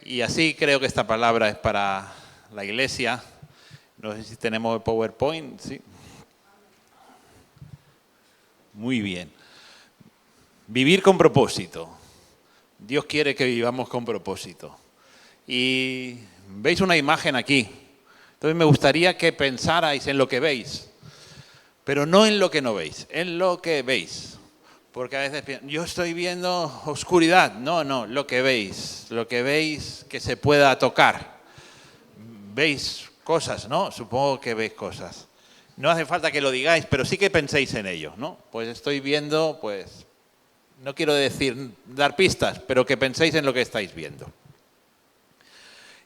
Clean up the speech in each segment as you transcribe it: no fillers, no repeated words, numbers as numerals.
Y así creo que esta palabra es para la iglesia. No sé si tenemos el PowerPoint, ¿sí? Muy bien. Vivir con propósito. Dios quiere que vivamos con propósito. Y veis una imagen aquí. Entonces me gustaría que pensarais en lo que veis. Pero no en lo que no veis, en lo que veis. Porque a veces piensan, yo estoy viendo oscuridad. No, lo que veis que se pueda tocar. Veis cosas, ¿no? Supongo que veis cosas. No hace falta que lo digáis, pero sí que penséis en ello, ¿no? Pues estoy viendo, pues, no quiero decir, dar pistas, pero que penséis en lo que estáis viendo.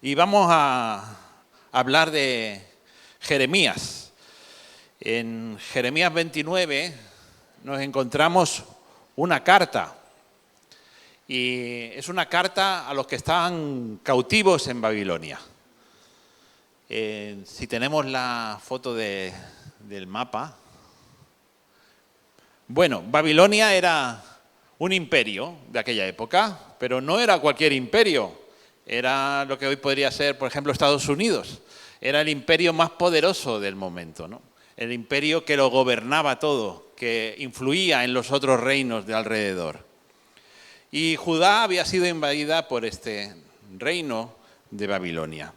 Y vamos a hablar de Jeremías. En Jeremías 29 nos encontramos una carta. Y es una carta a los que estaban cautivos en Babilonia. Si tenemos la foto del mapa. Bueno, Babilonia era un imperio de aquella época, pero no era cualquier imperio. Era lo que hoy podría ser, por ejemplo, Estados Unidos. Era el imperio más poderoso del momento, ¿no? El imperio que lo gobernaba todo, que influía en los otros reinos de alrededor. Y Judá había sido invadida por este reino de Babilonia.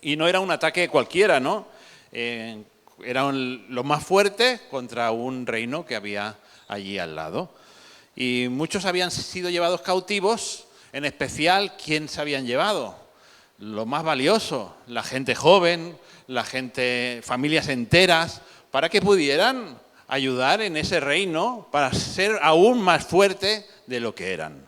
Y no era un ataque cualquiera, ¿no? Era lo más fuerte contra un reino que había allí al lado. Y muchos habían sido llevados cautivos, en especial, ¿quién se habían llevado? Lo más valioso, la gente joven, familias enteras, para que pudieran ayudar en ese reino para ser aún más fuerte de lo que eran.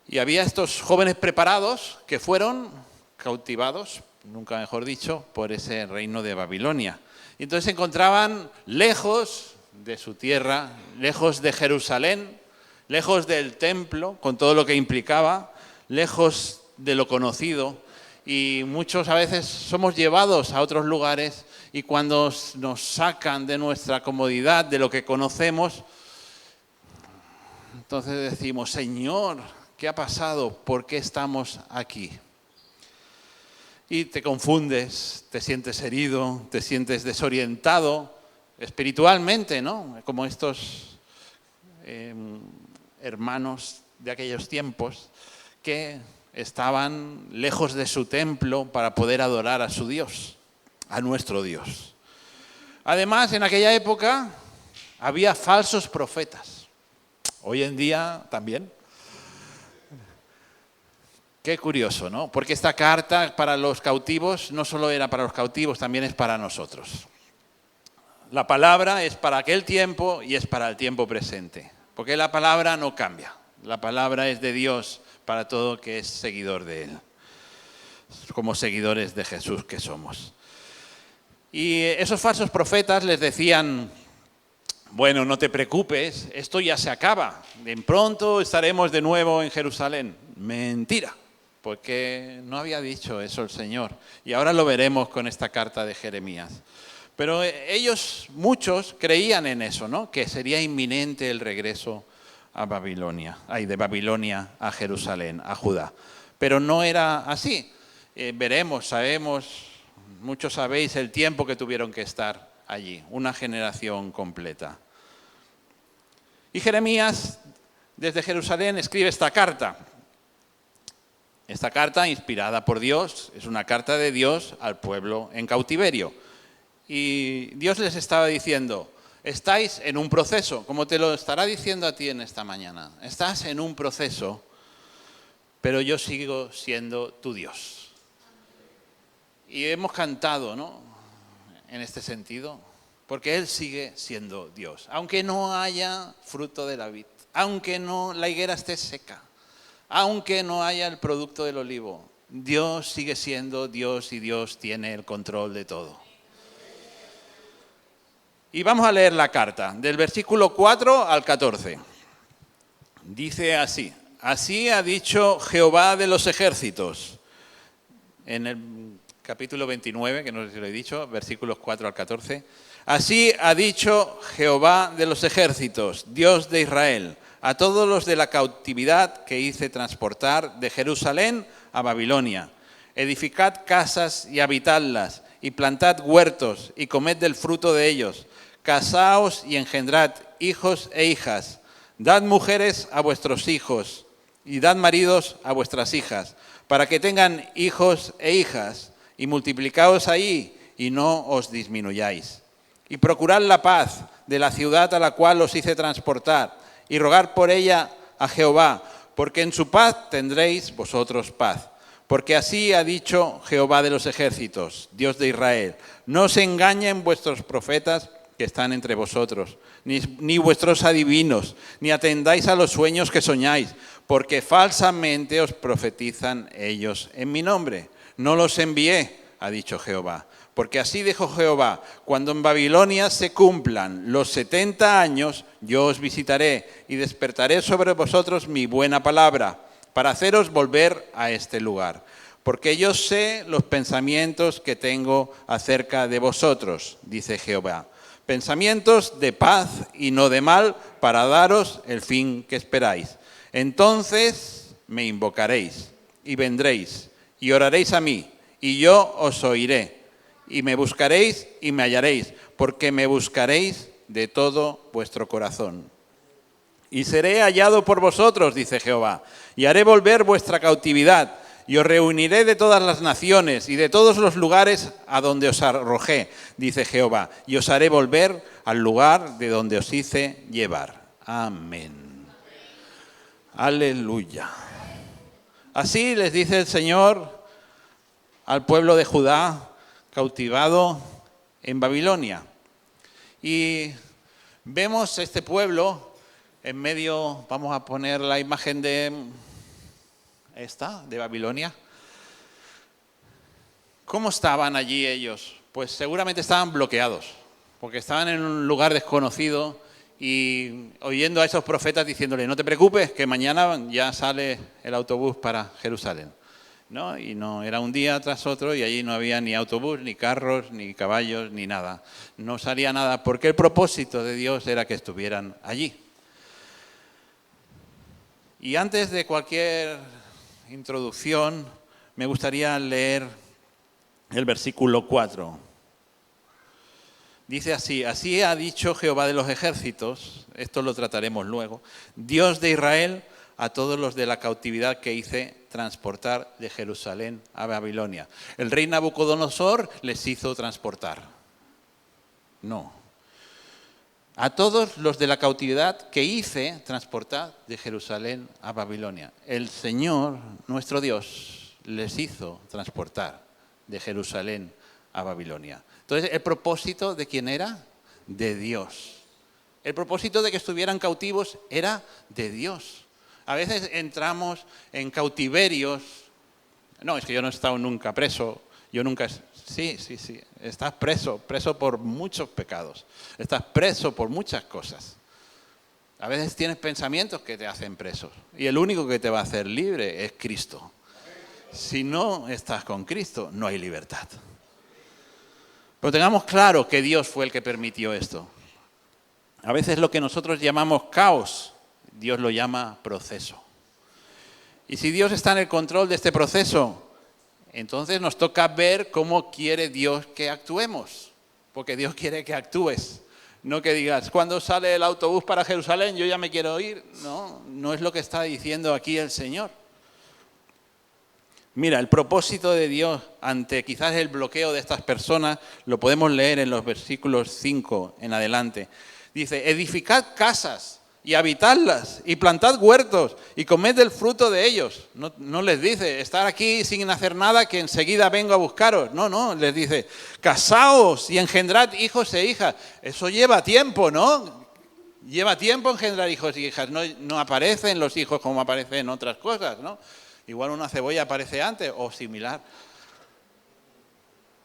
Y había estos jóvenes preparados que fueron cautivados, nunca mejor dicho, por ese reino de Babilonia. Y entonces se encontraban lejos de su tierra, lejos de Jerusalén, lejos del templo, con todo lo que implicaba, lejos de lo conocido. Y muchos a veces somos llevados a otros lugares y cuando nos sacan de nuestra comodidad, de lo que conocemos, entonces decimos, Señor, ¿qué ha pasado? ¿Por qué estamos aquí? Y te confundes, te sientes herido, te sientes desorientado espiritualmente, ¿no? Como estos hermanos de aquellos tiempos que estaban lejos de su templo para poder adorar a su Dios, a nuestro Dios. Además, en aquella época había falsos profetas. Hoy en día también. Qué curioso, ¿no? Porque esta carta para los cautivos no solo era para los cautivos, también es para nosotros. La palabra es para aquel tiempo y es para el tiempo presente. Porque la palabra no cambia. La palabra es de Dios para todo que es seguidor de Él. Como seguidores de Jesús que somos. Y esos falsos profetas les decían, bueno, no te preocupes, esto ya se acaba. De pronto estaremos de nuevo en Jerusalén. Mentira. Porque no había dicho eso el Señor. Y ahora lo veremos con esta carta de Jeremías. Pero ellos, muchos, creían en eso, ¿no? Que sería inminente el regreso a Babilonia, de Babilonia a Jerusalén, a Judá. Pero no era así. Veremos, sabemos, muchos sabéis el tiempo que tuvieron que estar allí, una generación completa. Y Jeremías, desde Jerusalén, escribe esta carta. Esta carta, inspirada por Dios, es una carta de Dios al pueblo en cautiverio. Y Dios les estaba diciendo, estáis en un proceso, como te lo estará diciendo a ti en esta mañana. Estás en un proceso, pero yo sigo siendo tu Dios. Y hemos cantado, ¿no? En este sentido, porque Él sigue siendo Dios. Aunque no haya fruto de la vid, aunque no la higuera esté seca, aunque no haya el producto del olivo, Dios sigue siendo Dios y Dios tiene el control de todo. Y vamos a leer la carta, del versículo 4 al 14. Dice así, así ha dicho Jehová de los ejércitos. En el capítulo 29, que no sé si lo he dicho, versículos 4 al 14. Así ha dicho Jehová de los ejércitos, Dios de Israel. a todos los de la cautividad que hice transportar de Jerusalén a Babilonia. Edificad casas y habitadlas, y plantad huertos, y comed del fruto de ellos. Casaos y engendrad hijos e hijas. Dad mujeres a vuestros hijos, y dad maridos a vuestras hijas, para que tengan hijos e hijas, y multiplicaos ahí, y no os disminuyáis. Y procurad la paz de la ciudad a la cual os hice transportar, y rogad por ella a Jehová, porque en su paz tendréis vosotros paz. Porque así ha dicho Jehová de los ejércitos, Dios de Israel: no se engañen vuestros profetas que están entre vosotros, ni vuestros adivinos, ni atendáis a los sueños que soñáis, porque falsamente os profetizan ellos en mi nombre. No los envié, ha dicho Jehová. Porque así dijo Jehová: cuando en Babilonia se cumplan los 70 años, yo os visitaré y despertaré sobre vosotros mi buena palabra, para haceros volver a este lugar. Porque yo sé los pensamientos que tengo acerca de vosotros, dice Jehová. Pensamientos de paz y no de mal, para daros el fin que esperáis. Entonces me invocaréis y vendréis y oraréis a mí, y yo os oiré. Y me buscaréis y me hallaréis, porque me buscaréis de todo vuestro corazón. Y seré hallado por vosotros, dice Jehová, y haré volver vuestra cautividad, y os reuniré de todas las naciones y de todos los lugares a donde os arrojé, dice Jehová, y os haré volver al lugar de donde os hice llevar. Amén. Aleluya. Así les dice el Señor al pueblo de Judá, cautivado en Babilonia. Y vemos este pueblo en medio, vamos a poner la imagen de Babilonia. ¿Cómo estaban allí ellos? Pues seguramente estaban bloqueados, porque estaban en un lugar desconocido y oyendo a esos profetas diciéndole: no te preocupes, que mañana ya sale el autobús para Jerusalén. ¿No? Y no, era un día tras otro y allí no había ni autobús, ni carros, ni caballos, ni nada. No salía nada, porque el propósito de Dios era que estuvieran allí. Y antes de cualquier introducción, me gustaría leer el versículo 4. Dice así: así ha dicho Jehová de los ejércitos, esto lo trataremos luego, Dios de Israel, a todos los de la cautividad que hice transportar de Jerusalén a Babilonia. El rey Nabucodonosor les hizo transportar. No. A todos los de la cautividad que hice transportar de Jerusalén a Babilonia. El Señor, nuestro Dios, les hizo transportar de Jerusalén a Babilonia. Entonces, ¿el propósito de quién era? De Dios. El propósito de que estuvieran cautivos era de Dios. A veces entramos en cautiverios. No, es que yo no he estado nunca preso. Yo nunca... Sí. Estás preso por muchos pecados. Estás preso por muchas cosas. A veces tienes pensamientos que te hacen presos. Y el único que te va a hacer libre es Cristo. Si no estás con Cristo, no hay libertad. Pero tengamos claro que Dios fue el que permitió esto. A veces lo que nosotros llamamos caos, Dios lo llama proceso. Y si Dios está en el control de este proceso, entonces nos toca ver cómo quiere Dios que actuemos. Porque Dios quiere que actúes. No que digas: cuando sale el autobús para Jerusalén, yo ya me quiero ir. No es lo que está diciendo aquí el Señor. Mira, el propósito de Dios ante quizás el bloqueo de estas personas lo podemos leer en los versículos 5 en adelante. Dice: edificad casas y habitadlas, y plantad huertos, y comed del fruto de ellos. No les dice: estar aquí sin hacer nada, que enseguida vengo a buscaros. No, les dice: casaos y engendrad hijos e hijas. Eso lleva tiempo, ¿no? Lleva tiempo engendrar hijos y hijas. No aparecen los hijos como aparecen otras cosas, ¿no? Igual una cebolla aparece antes o similar.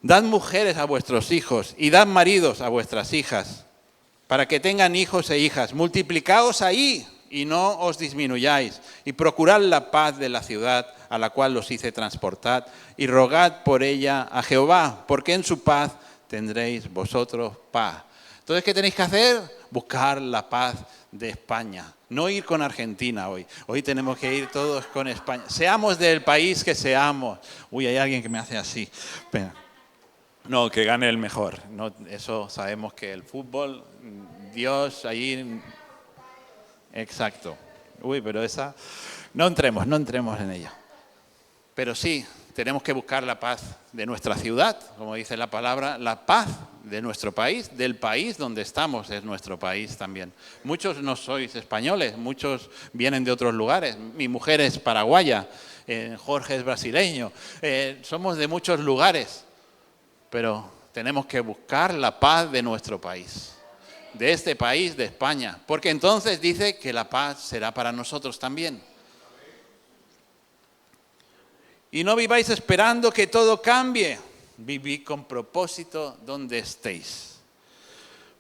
Dad mujeres a vuestros hijos y dad maridos a vuestras hijas, para que tengan hijos e hijas. Multiplicaos ahí y no os disminuyáis. Y procurad la paz de la ciudad a la cual os hice transportar. Y rogad por ella a Jehová, porque en su paz tendréis vosotros paz. Entonces, ¿qué tenéis que hacer? Buscar la paz de España. No ir con Argentina hoy. Hoy tenemos que ir todos con España. Seamos del país que seamos. Uy, hay alguien que me hace así. Espera. No, que gane el mejor. No, eso sabemos que el fútbol, Dios ahí... Exacto. Uy, pero esa... No entremos en ella. Pero sí, tenemos que buscar la paz de nuestra ciudad, como dice la palabra, la paz de nuestro país, del país donde estamos, es nuestro país también. Muchos no sois españoles, muchos vienen de otros lugares. Mi mujer es paraguaya, Jorge es brasileño, somos de muchos lugares, pero tenemos que buscar la paz de nuestro país, de este país, de España, porque entonces dice que la paz será para nosotros también. Y no viváis esperando que todo cambie, vivid con propósito donde estéis.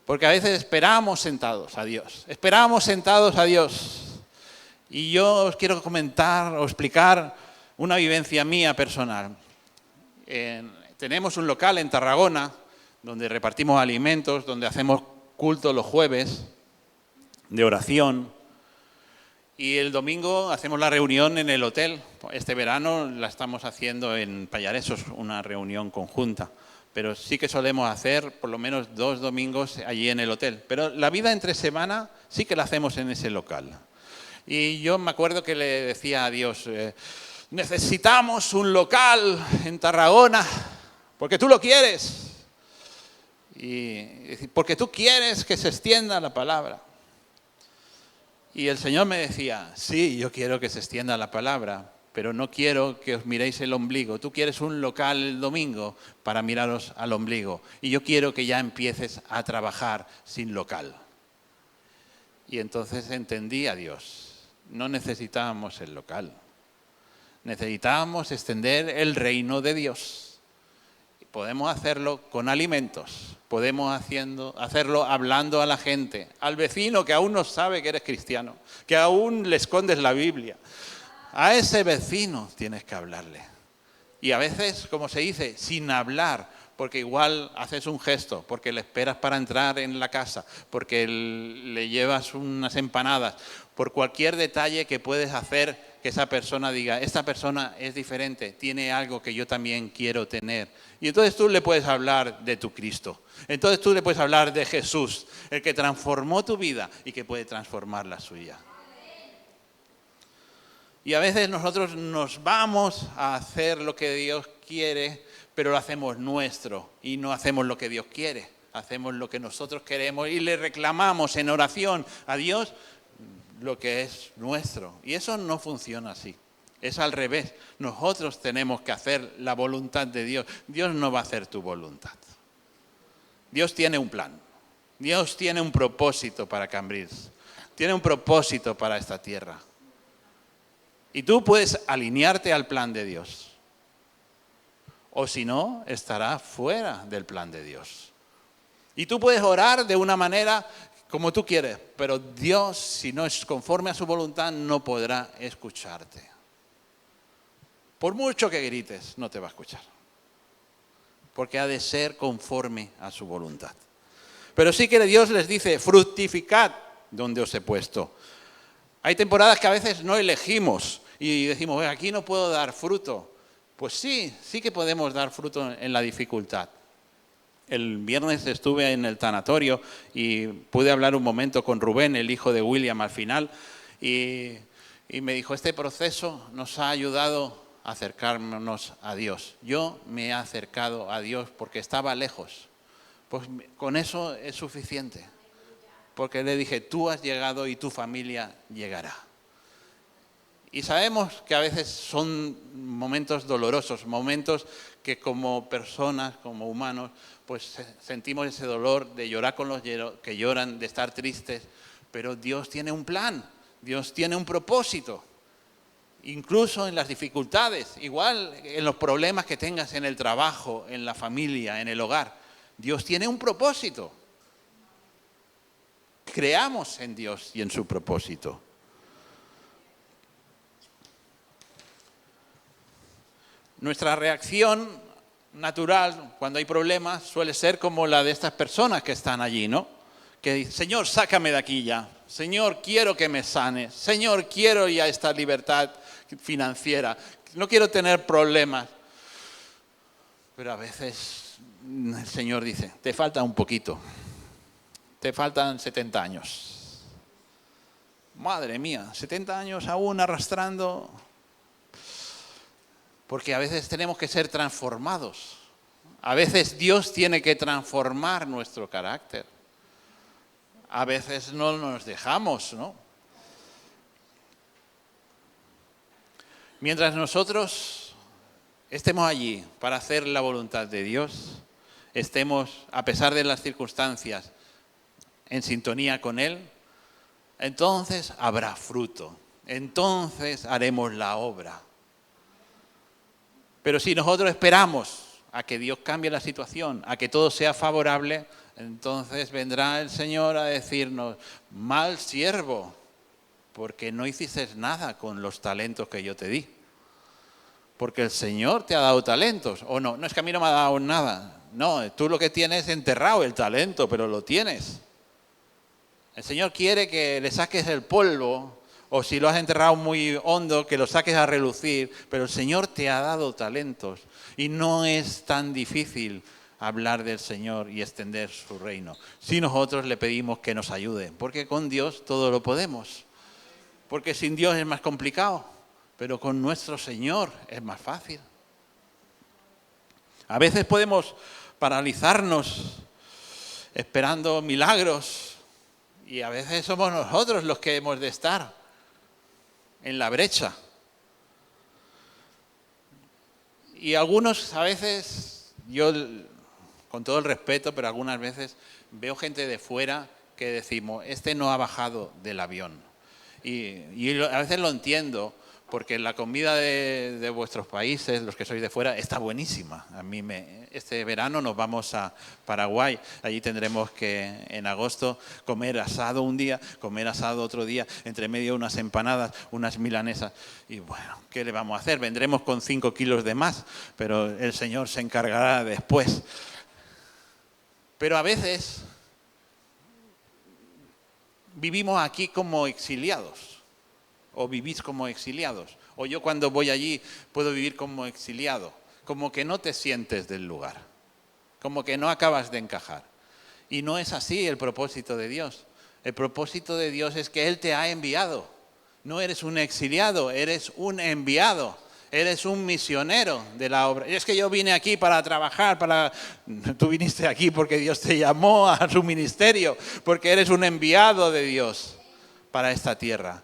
Porque a veces esperamos sentados a Dios, Y yo os quiero comentar o explicar una vivencia mía personal. Tenemos un local en Tarragona donde repartimos alimentos, donde hacemos culto los jueves de oración. Y el domingo hacemos la reunión en el hotel. Este verano la estamos haciendo en Pallaresos, una reunión conjunta. Pero sí que solemos hacer por lo menos 2 domingos allí en el hotel. Pero la vida entre semana sí que la hacemos en ese local. Y yo me acuerdo que le decía a Dios, necesitamos un local en Tarragona, porque tú lo quieres. Y porque tú quieres que se extienda la palabra. Y el Señor me decía, sí, yo quiero que se extienda la palabra, pero no quiero que os miréis el ombligo. Tú quieres un local el domingo para miraros al ombligo. Y yo quiero que ya empieces a trabajar sin local. Y entonces entendí a Dios. No necesitábamos el local. Necesitábamos extender el reino de Dios. Podemos hacerlo con alimentos, podemos hacerlo hablando a la gente, al vecino que aún no sabe que eres cristiano, que aún le escondes la Biblia. A ese vecino tienes que hablarle. Y a veces, como se dice, sin hablar, porque igual haces un gesto, porque le esperas para entrar en la casa, porque le llevas unas empanadas, por cualquier detalle que puedes hacer que esa persona diga, esta persona es diferente, tiene algo que yo también quiero tener. Y entonces tú le puedes hablar de tu Cristo. Entonces tú le puedes hablar de Jesús, el que transformó tu vida y que puede transformar la suya. Y a veces nosotros nos vamos a hacer lo que Dios quiere, pero lo hacemos nuestro y no hacemos lo que Dios quiere. Hacemos lo que nosotros queremos y le reclamamos en oración a Dios lo que es nuestro. Y eso no funciona así. Es al revés. Nosotros tenemos que hacer la voluntad de Dios. Dios no va a hacer tu voluntad. Dios tiene un plan. Dios tiene un propósito para Cambrils. Tiene un propósito para esta tierra. Y tú puedes alinearte al plan de Dios. O si no, estarás fuera del plan de Dios. Y tú puedes orar de una manera como tú quieres, pero Dios, si no es conforme a su voluntad, no podrá escucharte. Por mucho que grites, no te va a escuchar. Porque ha de ser conforme a su voluntad. Pero sí que Dios les dice, fructificad donde os he puesto. Hay temporadas que a veces no elegimos y decimos, aquí no puedo dar fruto. Pues sí que podemos dar fruto en la dificultad. El viernes estuve en el tanatorio y pude hablar un momento con Rubén, el hijo de William, al final. Y me dijo, este proceso nos ha ayudado a acercarnos a Dios. Yo me he acercado a Dios porque estaba lejos. Pues con eso es suficiente. Porque le dije, tú has llegado y tu familia llegará. Y sabemos que a veces son momentos dolorosos, momentos que como personas, como humanos, pues sentimos ese dolor de llorar con los que lloran, de estar tristes, pero Dios tiene un plan, Dios tiene un propósito, incluso en las dificultades, igual en los problemas que tengas en el trabajo, en la familia, en el hogar, Dios tiene un propósito. Creamos en Dios y en su propósito. Nuestra reacción natural cuando hay problemas suele ser como la de estas personas que están allí, ¿no? que dice, Señor, sácame de aquí ya. Señor, quiero que me sanes. Señor, quiero ya esta libertad financiera. No quiero tener problemas. Pero a veces el Señor dice, te falta un poquito. Te faltan 70 años. Madre mía, 70 años aún arrastrando. Porque a veces tenemos que ser transformados. A veces Dios tiene que transformar nuestro carácter. A veces no nos dejamos, ¿no? Mientras nosotros estemos allí para hacer la voluntad de Dios, estemos, a pesar de las circunstancias, en sintonía con Él, entonces habrá fruto. Entonces haremos la obra. Pero si nosotros esperamos a que Dios cambie la situación, a que todo sea favorable, entonces vendrá el Señor a decirnos, mal siervo, porque no hiciste nada con los talentos que yo te di. Porque el Señor te ha dado talentos, o no, no es que a mí no me ha dado nada. No, tú lo que tienes es enterrado el talento, pero lo tienes. El Señor quiere que le saques el polvo, o si lo has enterrado muy hondo, que lo saques a relucir, pero el Señor te ha dado talentos. Y no es tan difícil hablar del Señor y extender su reino, si nosotros le pedimos que nos ayude, porque con Dios todo lo podemos. Porque sin Dios es más complicado, pero con nuestro Señor es más fácil. A veces podemos paralizarnos esperando milagros y a veces somos nosotros los que hemos de estar en la brecha. Y algunos a veces, yo con todo el respeto, pero algunas veces veo gente de fuera que decimos, este no ha bajado del avión. Y a veces lo entiendo, porque la comida de vuestros países, los que sois de fuera, está buenísima. Este verano nos vamos a Paraguay. Allí tendremos que, en agosto, comer asado un día, comer asado otro día, entre medio unas empanadas, unas milanesas. Y bueno, ¿qué le vamos a hacer? Vendremos con 5 kilos de más, pero el Señor se encargará después. Pero a veces vivimos aquí como exiliados. O vivís como exiliados. O yo cuando voy allí puedo vivir como exiliado. Como que no te sientes del lugar. Como que no acabas de encajar. Y no es así el propósito de Dios. El propósito de Dios es que Él te ha enviado. No eres un exiliado, eres un enviado. Eres un misionero de la obra. Y es que yo vine aquí para trabajar, Tú viniste aquí porque Dios te llamó a su ministerio. Porque eres un enviado de Dios para esta tierra.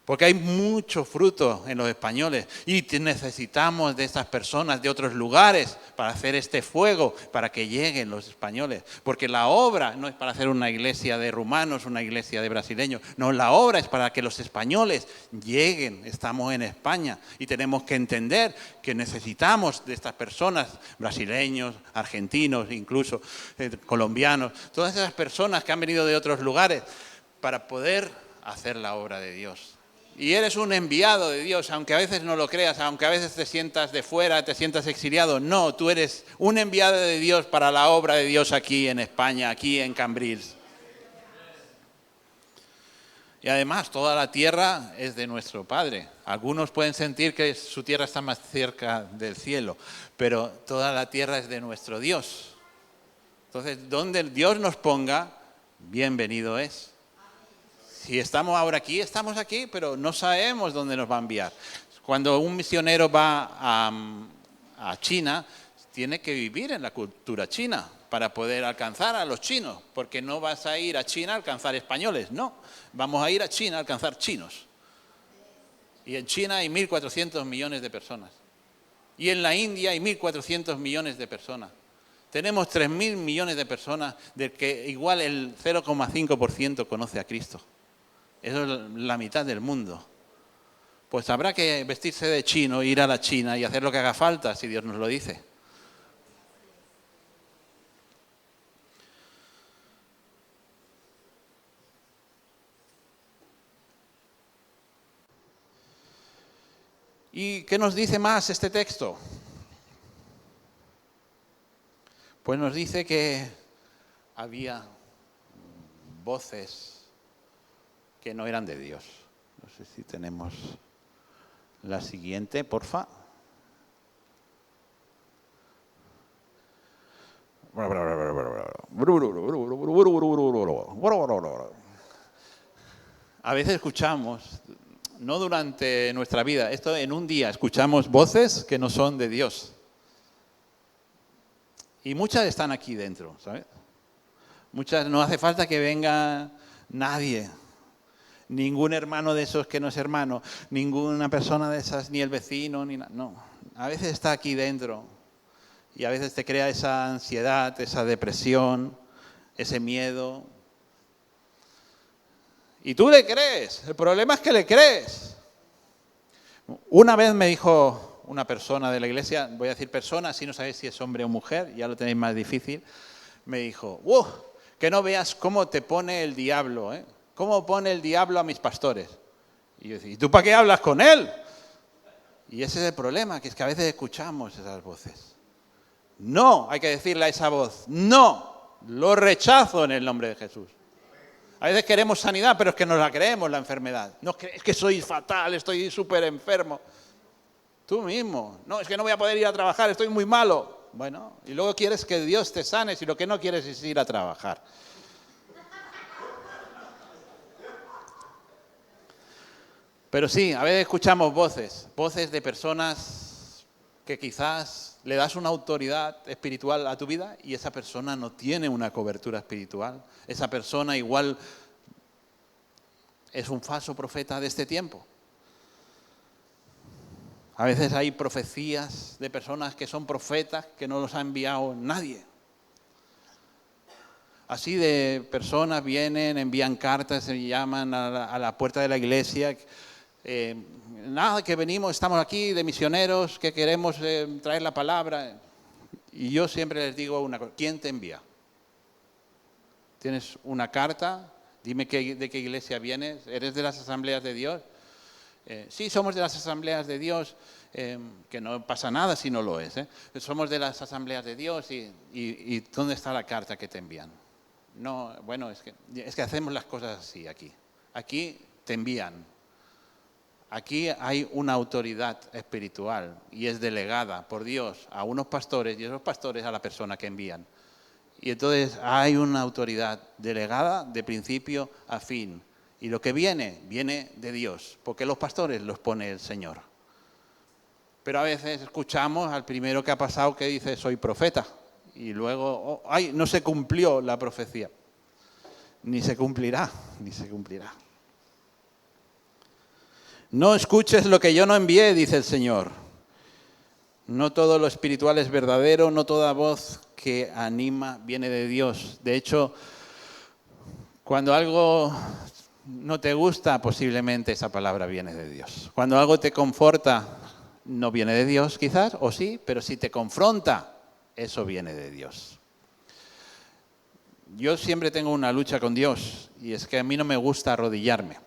Porque hay mucho fruto en los españoles y necesitamos de estas personas de otros lugares para hacer este fuego, para que lleguen los españoles. Porque la obra no es para hacer una iglesia de rumanos, una iglesia de brasileños. No, la obra es para que los españoles lleguen. Estamos en España y tenemos que entender que necesitamos de estas personas, brasileños, argentinos, incluso colombianos, todas esas personas que han venido de otros lugares para poder hacer la obra de Dios. Y eres un enviado de Dios, aunque a veces no lo creas, aunque a veces te sientas de fuera, te sientas exiliado. No, tú eres un enviado de Dios para la obra de Dios aquí en España, aquí en Cambrils. Y además, toda la tierra es de nuestro Padre. Algunos pueden sentir que su tierra está más cerca del cielo, pero toda la tierra es de nuestro Dios. Entonces, donde Dios nos ponga, bienvenido es. Si estamos ahora aquí, estamos aquí, pero no sabemos dónde nos va a enviar. Cuando un misionero va a China, tiene que vivir en la cultura china para poder alcanzar a los chinos, porque no vas a ir a China a alcanzar españoles, no. Vamos a ir a China a alcanzar chinos. Y en China hay 1.400 millones de personas. Y en la India hay 1.400 millones de personas. Tenemos 3.000 millones de personas, de que igual el 0,5% conoce a Cristo. Eso es la mitad del mundo. Pues habrá que vestirse de chino, ir a la China y hacer lo que haga falta, si Dios nos lo dice. ¿Y qué nos dice más este texto? Pues nos dice que había voces que no eran de Dios. No sé si tenemos la siguiente, porfa. A veces escuchamos, no durante nuestra vida, esto en un día, escuchamos voces que no son de Dios. Y muchas están aquí dentro, ¿sabes? Muchas, no hace falta que venga nadie, ningún hermano de esos que no es hermano, ninguna persona de esas, ni el vecino, ni nada. No, a veces está aquí dentro y a veces te crea esa ansiedad, esa depresión, ese miedo. Y tú le crees, el problema es que le crees. Una vez me dijo una persona de la iglesia, voy a decir persona, así no sabéis si es hombre o mujer, ya lo tenéis más difícil, me dijo, que no veas cómo te pone el diablo, ¿eh? ¿Cómo pone el diablo a mis pastores? Y yo decía, ¿y tú para qué hablas con él? Y ese es el problema, que es que a veces escuchamos esas voces. No, hay que decirle a esa voz, no, lo rechazo en el nombre de Jesús. A veces queremos sanidad, pero es que nos la creemos la enfermedad. No, es que soy fatal, estoy súper enfermo. Tú mismo. No, es que no voy a poder ir a trabajar, estoy muy malo. Bueno, y luego quieres que Dios te sane si lo que no quieres es ir a trabajar. Pero sí, a veces escuchamos voces de personas que quizás le das una autoridad espiritual a tu vida y esa persona no tiene una cobertura espiritual. Esa persona igual es un falso profeta de este tiempo. A veces hay profecías de personas que son profetas que no los ha enviado nadie. Así de personas vienen, envían cartas, se llaman a la puerta de la iglesia. Nada, que venimos, estamos aquí de misioneros, que queremos traer la palabra. Y yo siempre les digo una cosa, ¿quién te envía? ¿Tienes una carta? Dime de qué iglesia vienes. ¿Eres de las asambleas de Dios? Sí, somos de las asambleas de Dios, que no pasa nada si no lo es. Somos de las asambleas de Dios y ¿dónde está la carta que te envían? No, bueno, es que hacemos las cosas así aquí. Aquí te envían. Aquí hay una autoridad espiritual y es delegada por Dios a unos pastores y esos pastores a la persona que envían. Y entonces hay una autoridad delegada de principio a fin. Y lo que viene de Dios, porque los pastores los pone el Señor. Pero a veces escuchamos al primero que ha pasado que dice soy profeta. Y luego, no se cumplió la profecía. Ni se cumplirá. No escuches lo que yo no envié, dice el Señor. No todo lo espiritual es verdadero, no toda voz que anima viene de Dios. De hecho, cuando algo no te gusta, posiblemente esa palabra viene de Dios. Cuando algo te conforta, no viene de Dios quizás, o sí, pero si te confronta, eso viene de Dios. Yo siempre tengo una lucha con Dios y es que a mí no me gusta arrodillarme.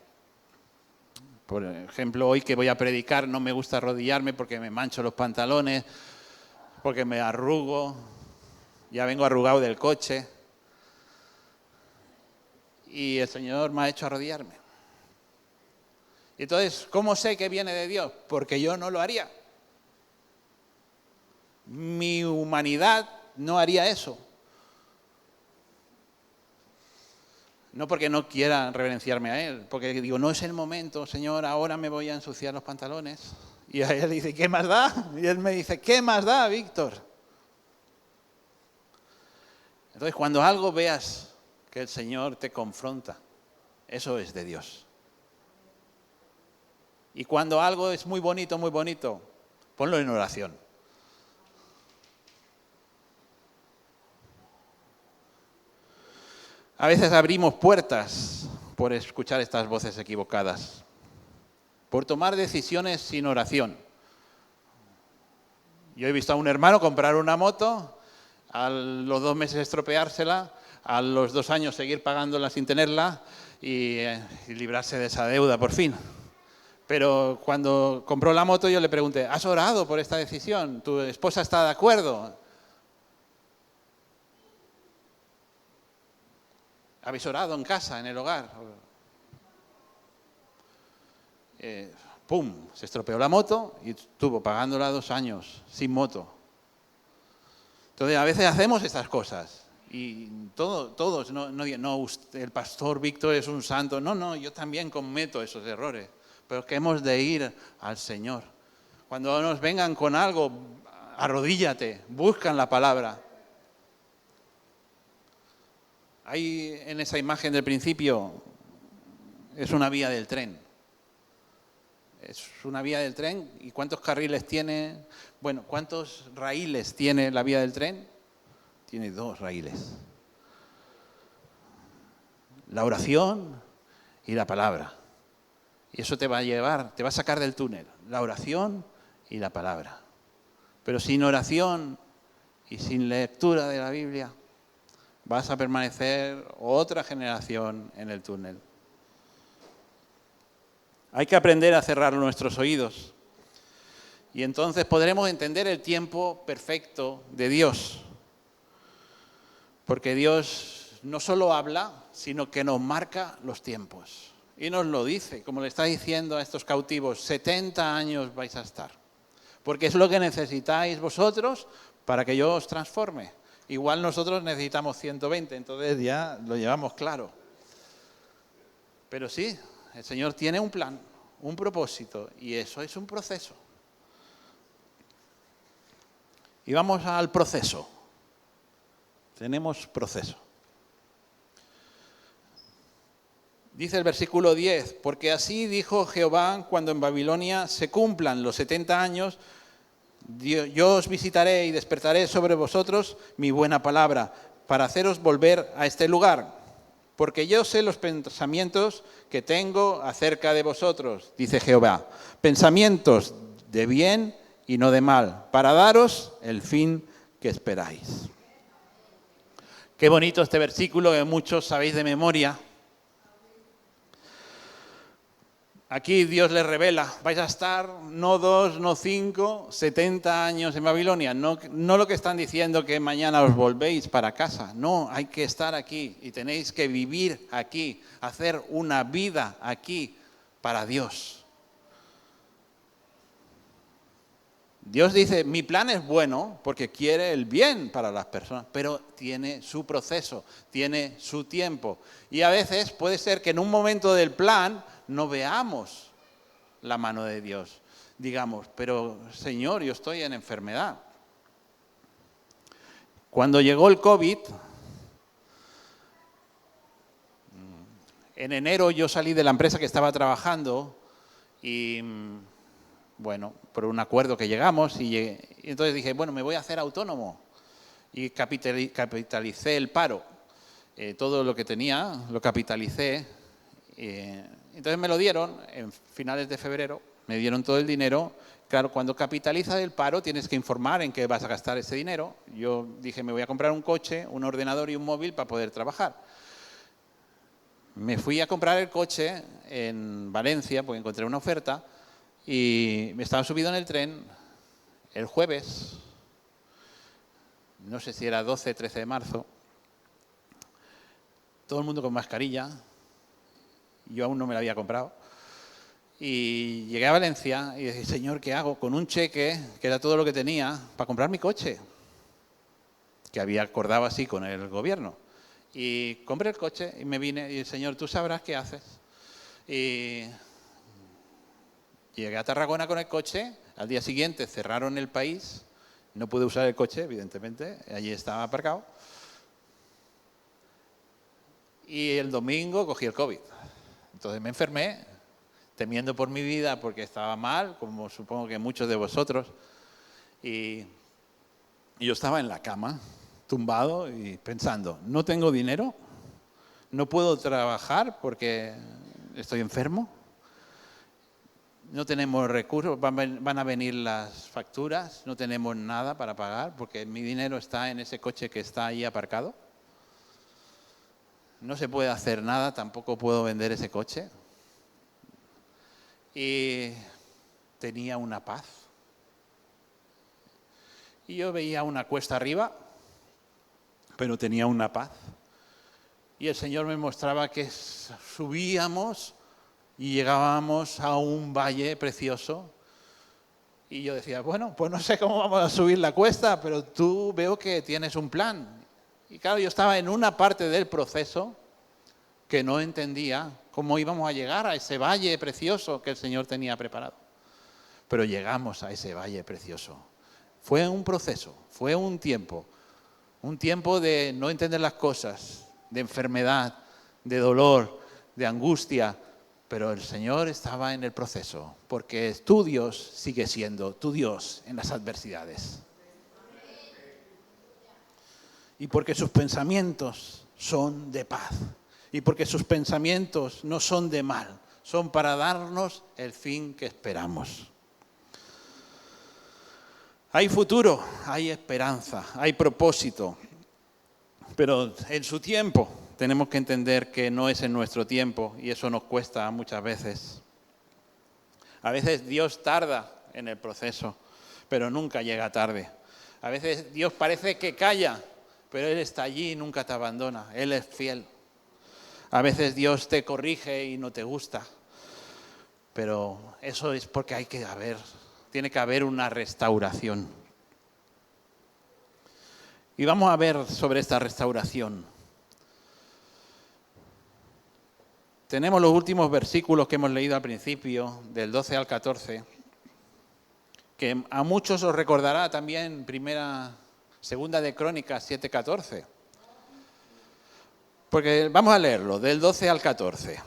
Por ejemplo, hoy que voy a predicar no me gusta arrodillarme porque me mancho los pantalones, porque me arrugo, ya vengo arrugado del coche. Y el Señor me ha hecho arrodillarme. Y entonces, ¿cómo sé que viene de Dios? Porque yo no lo haría. Mi humanidad no haría eso. No porque no quiera reverenciarme a Él, porque digo, no es el momento, Señor, ahora me voy a ensuciar los pantalones. Y a Él le dice, ¿qué más da? Y Él me dice, ¿qué más da, Víctor? Entonces, cuando algo veas que el Señor te confronta, eso es de Dios. Y cuando algo es muy bonito, ponlo en oración. A veces abrimos puertas por escuchar estas voces equivocadas, por tomar decisiones sin oración. Yo he visto a un hermano comprar una moto, a los 2 meses estropeársela, a los 2 años seguir pagándola sin tenerla y librarse de esa deuda por fin. Pero cuando compró la moto yo le pregunté, ¿has orado por esta decisión? ¿Tu esposa está de acuerdo? ¿Habéis orado en casa, en el hogar? ¡Pum! Se estropeó la moto y estuvo pagándola 2 años sin moto. Entonces, a veces hacemos estas cosas. Y todos, el pastor Víctor es un santo. No, yo también cometo esos errores. Pero que hemos de ir al Señor. Cuando nos vengan con algo, arrodíllate, buscan la palabra. Ahí en esa imagen del principio es una vía del tren. Es una vía del tren. ¿Y cuántos carriles tiene? Bueno, ¿cuántos raíles tiene la vía del tren? Tiene 2 raíles. La oración y la palabra. Y eso te va a llevar, te va a sacar del túnel. La oración y la palabra. Pero sin oración y sin lectura de la Biblia, vas a permanecer otra generación en el túnel. Hay que aprender a cerrar nuestros oídos. Y entonces podremos entender el tiempo perfecto de Dios. Porque Dios no solo habla, sino que nos marca los tiempos. Y nos lo dice, como le está diciendo a estos cautivos, 70 años vais a estar. Porque es lo que necesitáis vosotros para que yo os transforme. Igual nosotros necesitamos 120, entonces ya lo llevamos claro. Pero sí, el Señor tiene un plan, un propósito, y eso es un proceso. Y vamos al proceso. Tenemos proceso. Dice el versículo 10, porque así dijo Jehová cuando en Babilonia se cumplan los 70 años, yo os visitaré y despertaré sobre vosotros mi buena palabra para haceros volver a este lugar. Porque yo sé los pensamientos que tengo acerca de vosotros, dice Jehová, pensamientos de bien y no de mal, para daros el fin que esperáis. Qué bonito este versículo que muchos sabéis de memoria. Aquí Dios les revela, vais a estar no 2, no 5, 70 años en Babilonia. No lo que están diciendo que mañana os volvéis para casa. No, hay que estar aquí y tenéis que vivir aquí, hacer una vida aquí para Dios. Dios dice, mi plan es bueno porque quiere el bien para las personas, pero tiene su proceso, tiene su tiempo. Y a veces puede ser que en un momento del plan no veamos la mano de Dios. Digamos, pero Señor, yo estoy en enfermedad. Cuando llegó el COVID, en enero yo salí de la empresa que estaba trabajando y, bueno, por un acuerdo que llegamos y entonces dije, bueno, me voy a hacer autónomo y capitalicé el paro. Todo lo que tenía lo capitalicé. Entonces me lo dieron en finales de febrero, me dieron todo el dinero. Claro, cuando capitalizas el paro tienes que informar en qué vas a gastar ese dinero. Yo dije, me voy a comprar un coche, un ordenador y un móvil para poder trabajar. Me fui a comprar el coche en Valencia porque encontré una oferta y me estaba subido en el tren el jueves, no sé si era 12, 13 de marzo, todo el mundo con mascarilla, yo aún no me la había comprado, y llegué a Valencia y dije, Señor, ¿qué hago? Con un cheque, que era todo lo que tenía, para comprar mi coche, que había acordado así con el gobierno. Y compré el coche y me vine y, Señor, tú sabrás qué haces. Y llegué a Tarragona con el coche, al día siguiente cerraron el país, no pude usar el coche, evidentemente, allí estaba aparcado. Y el domingo cogí el COVID. Entonces me enfermé, temiendo por mi vida porque estaba mal, como supongo que muchos de vosotros. Y yo estaba en la cama, tumbado y pensando, no tengo dinero, no puedo trabajar porque estoy enfermo, no tenemos recursos, van a venir las facturas, no tenemos nada para pagar porque mi dinero está en ese coche que está ahí aparcado. No se puede hacer nada, tampoco puedo vender ese coche. Y tenía una paz. Y yo veía una cuesta arriba, pero tenía una paz. y el Señor me mostraba que subíamos y llegábamos a un valle precioso. Y yo decía, bueno, pues no sé cómo vamos a subir la cuesta, pero tú veo que tienes un plan. Y claro, yo estaba en una parte del proceso que no entendía cómo íbamos a llegar a ese valle precioso que el Señor tenía preparado. Pero llegamos a ese valle precioso. Fue un proceso, fue un tiempo de no entender las cosas, de enfermedad, de dolor, de angustia, pero el Señor estaba en el proceso, porque tu Dios sigue siendo tu Dios en las adversidades. Y porque sus pensamientos son de paz, y porque sus pensamientos no son de mal, son para darnos el fin que esperamos. Hay futuro, hay esperanza, hay propósito, pero en su tiempo tenemos que entender que no es en nuestro tiempo y eso nos cuesta muchas veces. A veces Dios tarda en el proceso, pero nunca llega tarde. A veces Dios parece que calla, pero Él está allí y nunca te abandona. Él es fiel. A veces Dios te corrige y no te gusta, pero eso es porque tiene que haber una restauración. Y vamos a ver sobre esta restauración. Tenemos los últimos versículos que hemos leído al principio, del 12 al 14, que a muchos os recordará también segunda de Crónicas 7:14. Porque vamos a leerlo, del 12 al 14.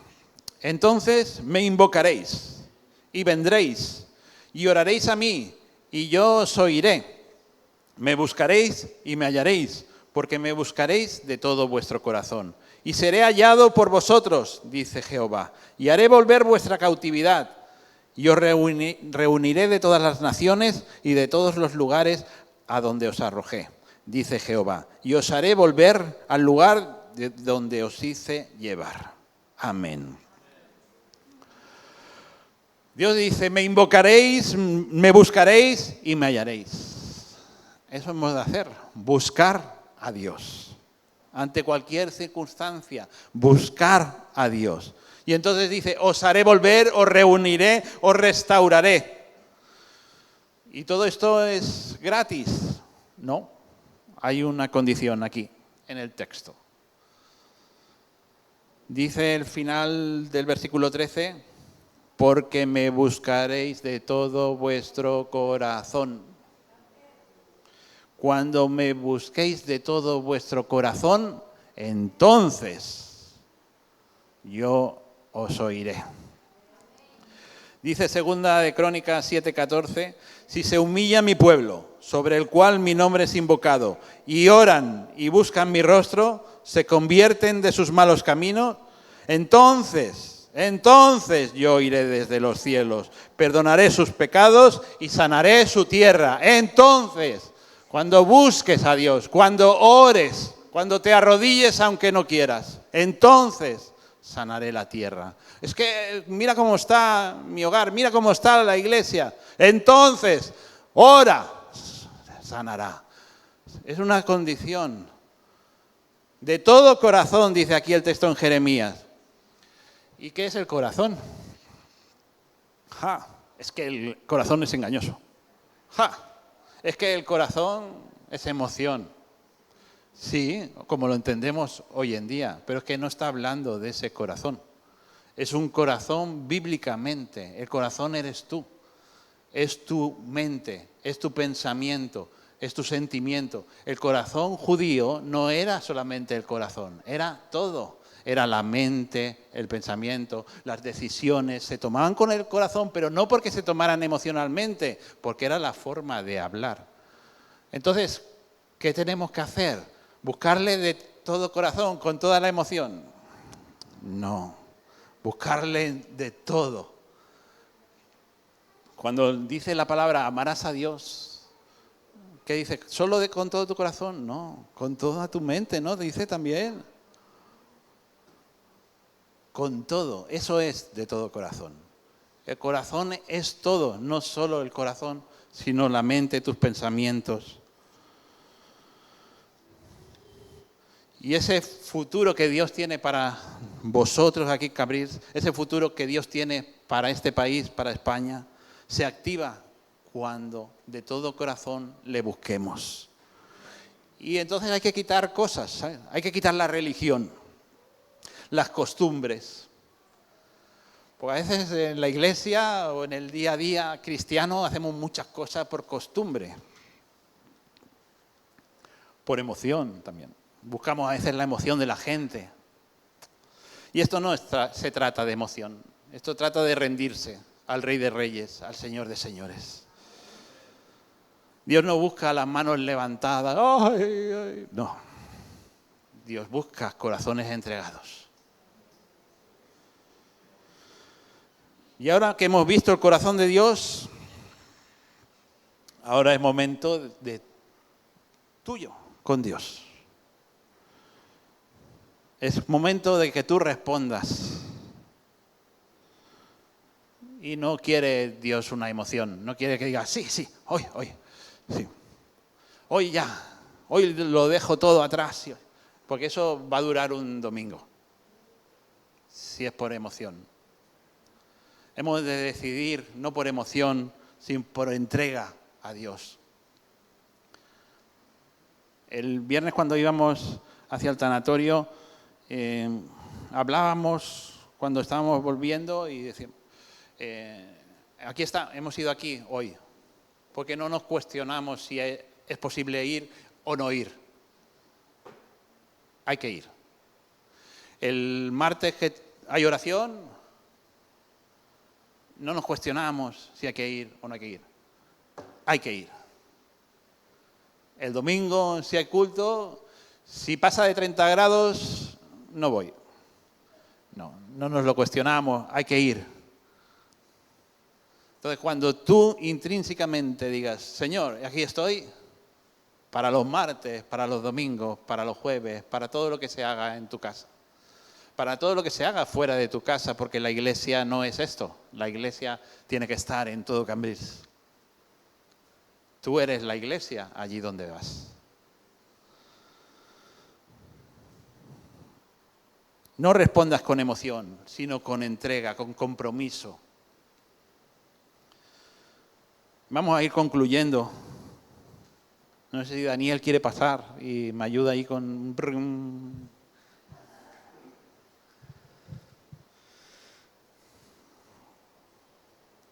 Entonces me invocaréis y vendréis y oraréis a mí y yo os oiré. Me buscaréis y me hallaréis, porque me buscaréis de todo vuestro corazón. Y seré hallado por vosotros, dice Jehová, y haré volver vuestra cautividad. Y os reuniré de todas las naciones y de todos los lugares a donde os arrojé, dice Jehová. Y os haré volver al lugar de donde os hice llevar. Amén. Dios dice, me invocaréis, me buscaréis y me hallaréis. Eso hemos de hacer, buscar a Dios. Ante cualquier circunstancia, buscar a Dios. Y entonces dice, os haré volver, os reuniré, os restauraré. ¿Y todo esto es gratis? No, hay una condición aquí, en el texto. Dice el final del versículo 13, porque me buscaréis de todo vuestro corazón. Cuando me busquéis de todo vuestro corazón, entonces yo os oiré. Dice segunda de Crónicas 7:14, si se humilla mi pueblo, sobre el cual mi nombre es invocado, y oran y buscan mi rostro, se convierten de sus malos caminos, entonces yo iré desde los cielos, perdonaré sus pecados y sanaré su tierra. Entonces, cuando busques a Dios, cuando ores, cuando te arrodilles aunque no quieras, entonces sanaré la tierra. Es que mira cómo está mi hogar, mira cómo está la iglesia. Entonces, ora, sanará. Es una condición. De todo corazón, dice aquí el texto en Jeremías. ¿Y qué es el corazón? Es que el corazón es engañoso. Es que el corazón es emoción. Sí, como lo entendemos hoy en día, pero es que no está hablando de ese corazón. Es un corazón bíblicamente. El corazón eres tú. Es tu mente, es tu pensamiento, es tu sentimiento. El corazón judío no era solamente el corazón, era todo. Era la mente, el pensamiento, las decisiones. Se tomaban con el corazón, pero no porque se tomaran emocionalmente, porque era la forma de hablar. Entonces, ¿qué tenemos que hacer? ¿Buscarle de todo corazón, con toda la emoción? No, buscarle de todo. Cuando dice la palabra amarás a Dios, ¿qué dice? ¿Solo con todo tu corazón? No, con toda tu mente, ¿no? Dice también. Con todo, eso es de todo corazón. El corazón es todo, no solo el corazón, sino la mente, tus pensamientos. Y ese futuro que Dios tiene para vosotros aquí, Cambrils, ese futuro que Dios tiene para este país, para España, se activa cuando de todo corazón le busquemos. Y entonces hay que quitar cosas, ¿sabes? Hay que quitar la religión, las costumbres. Porque a veces en la iglesia o en el día a día cristiano hacemos muchas cosas por costumbre, por emoción también. Buscamos a veces la emoción de la gente. Y esto no se trata de emoción, esto trata de rendirse al Rey de Reyes, al Señor de Señores. Dios no busca las manos levantadas, ¡ay, ay! No. Dios busca corazones entregados. Y ahora que hemos visto el corazón de Dios, ahora es momento de tuyo con Dios. Es momento de que tú respondas. Y no quiere Dios una emoción, no quiere que digas, sí, hoy, sí. Hoy ya, hoy lo dejo todo atrás, porque eso va a durar un domingo, si es por emoción. Hemos de decidir, no por emoción, sino por entrega a Dios. El viernes cuando íbamos hacia el tanatorio, hablábamos cuando estábamos volviendo y decíamos, aquí está, hemos ido aquí hoy, porque no nos cuestionamos si es posible ir o no ir. Hay que ir. El martes que hay oración, no nos cuestionamos si hay que ir o no hay que ir. Hay que ir. El domingo, si hay culto, si pasa de 30 grados, no voy. No nos lo cuestionamos, hay que ir. Entonces, cuando tú intrínsecamente digas, Señor, aquí estoy, para los martes, para los domingos, para los jueves, para todo lo que se haga en tu casa, para todo lo que se haga fuera de tu casa, porque la iglesia no es esto, la iglesia tiene que estar en todo Cambrils. Tú eres la iglesia allí donde vas. No respondas con emoción, sino con entrega, con compromiso. Vamos a ir concluyendo. No sé si Daniel quiere pasar y me ayuda ahí con...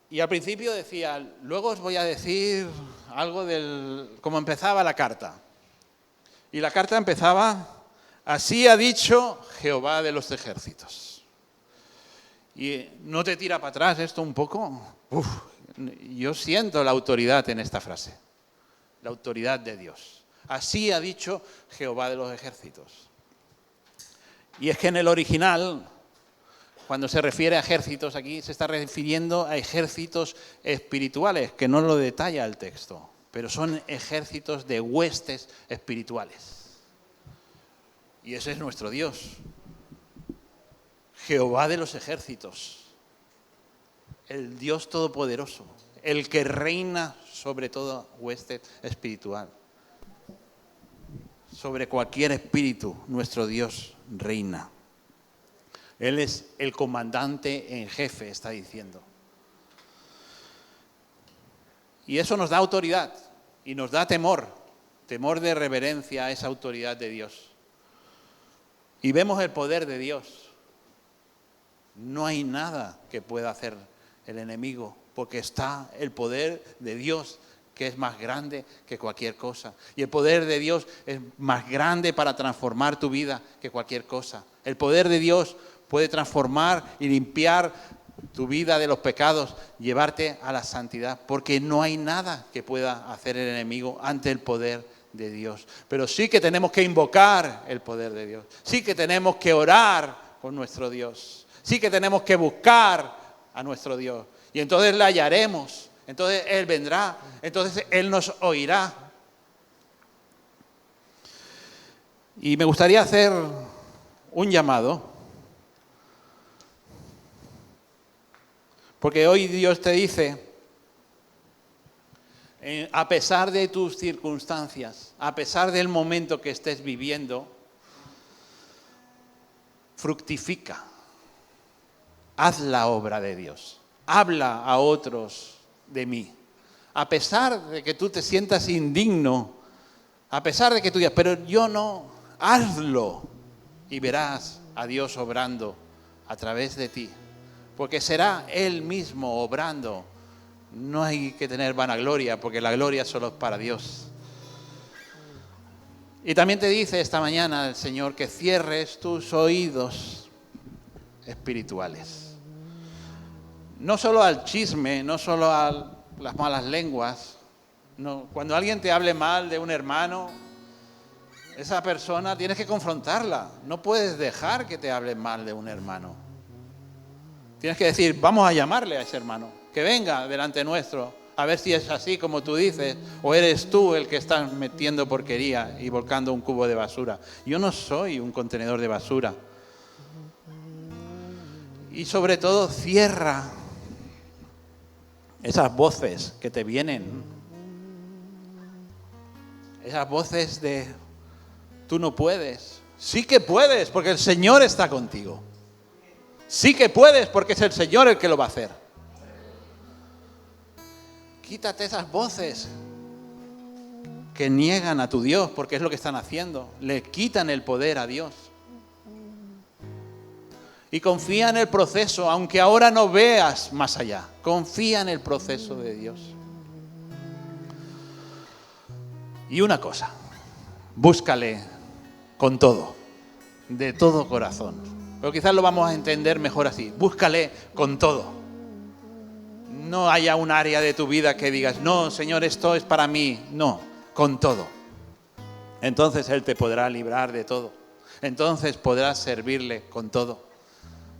Y al principio decía, luego os voy a decir algo del cómo empezaba la carta. Y la carta empezaba, así ha dicho Jehová de los ejércitos. Y ¿no te tira para atrás esto un poco? Yo siento la autoridad en esta frase, la autoridad de Dios. Así ha dicho Jehová de los ejércitos. Y es que en el original, cuando se refiere a ejércitos aquí, se está refiriendo a ejércitos espirituales, que no lo detalla el texto, pero son ejércitos de huestes espirituales. Y ese es nuestro Dios, Jehová de los ejércitos. El Dios todopoderoso, el que reina sobre toda hueste espiritual. Sobre cualquier espíritu, nuestro Dios reina. Él es el comandante en jefe, está diciendo. Y eso nos da autoridad y nos da temor de reverencia a esa autoridad de Dios. Y vemos el poder de Dios. No hay nada que pueda hacer el enemigo, porque está el poder de Dios, que es más grande que cualquier cosa. Y el poder de Dios es más grande para transformar tu vida que cualquier cosa. El poder de Dios puede transformar y limpiar tu vida de los pecados, llevarte a la santidad, porque no hay nada que pueda hacer el enemigo ante el poder de Dios. Pero sí que tenemos que invocar el poder de Dios. Sí que tenemos que orar por nuestro Dios. Sí que tenemos que buscar a nuestro Dios. Y entonces le hallaremos. Entonces Él vendrá. Entonces Él nos oirá. Y me gustaría hacer un llamado. Porque hoy Dios te dice, a pesar de tus circunstancias, a pesar del momento que estés viviendo, fructifica. Haz la obra de Dios. Habla a otros de mí. A pesar de que tú te sientas indigno, a pesar de que tú digas, pero yo no, hazlo. Y verás a Dios obrando a través de ti. Porque será Él mismo obrando. No hay que tener vanagloria, porque la gloria solo es para Dios. Y también te dice esta mañana el Señor que cierres tus oídos espirituales. No solo al chisme, no solo a las malas lenguas. No. Cuando alguien te hable mal de un hermano, esa persona tienes que confrontarla. No puedes dejar que te hable mal de un hermano. Tienes que decir, vamos a llamarle a ese hermano, que venga delante nuestro, a ver si es así como tú dices, o eres tú el que estás metiendo porquería y volcando un cubo de basura. Yo no soy un contenedor de basura. Y sobre todo, cierra esas voces que te vienen. Esas voces de, tú no puedes. Sí que puedes, porque el Señor está contigo. Sí que puedes, porque es el Señor el que lo va a hacer. Quítate esas voces que niegan a tu Dios, porque es lo que están haciendo. Le quitan el poder a Dios. Y confía en el proceso, aunque ahora no veas más allá. Confía en el proceso de Dios. Y una cosa, búscale con todo, de todo corazón. Pero quizás lo vamos a entender mejor así. Búscale con todo. No haya un área de tu vida que digas, no, Señor, esto es para mí. No, con todo. Entonces Él te podrá librar de todo. Entonces podrás servirle con todo.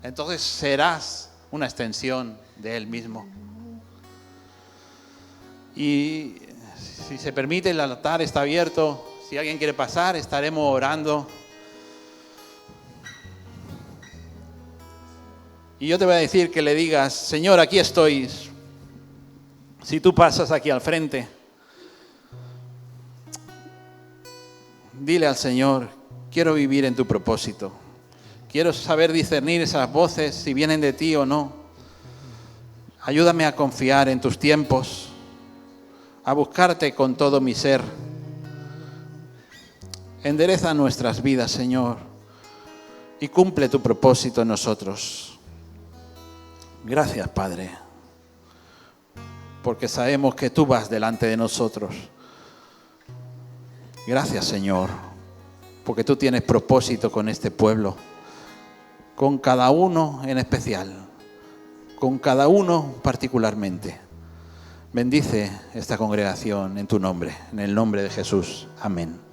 Entonces serás una extensión de Él mismo. Y si se permite, el altar está abierto. Si alguien quiere pasar, estaremos orando. Y yo te voy a decir que le digas, Señor, aquí estoy. Si tú pasas aquí al frente, dile al Señor, quiero vivir en tu propósito. Quiero saber discernir esas voces, si vienen de ti o no. Ayúdame a confiar en tus tiempos, a buscarte con todo mi ser. Endereza nuestras vidas, Señor, y cumple tu propósito en nosotros. Gracias, Padre, porque sabemos que tú vas delante de nosotros. Gracias, Señor, porque tú tienes propósito con este pueblo, con cada uno en especial, con cada uno particularmente. Bendice esta congregación en tu nombre, en el nombre de Jesús. Amén.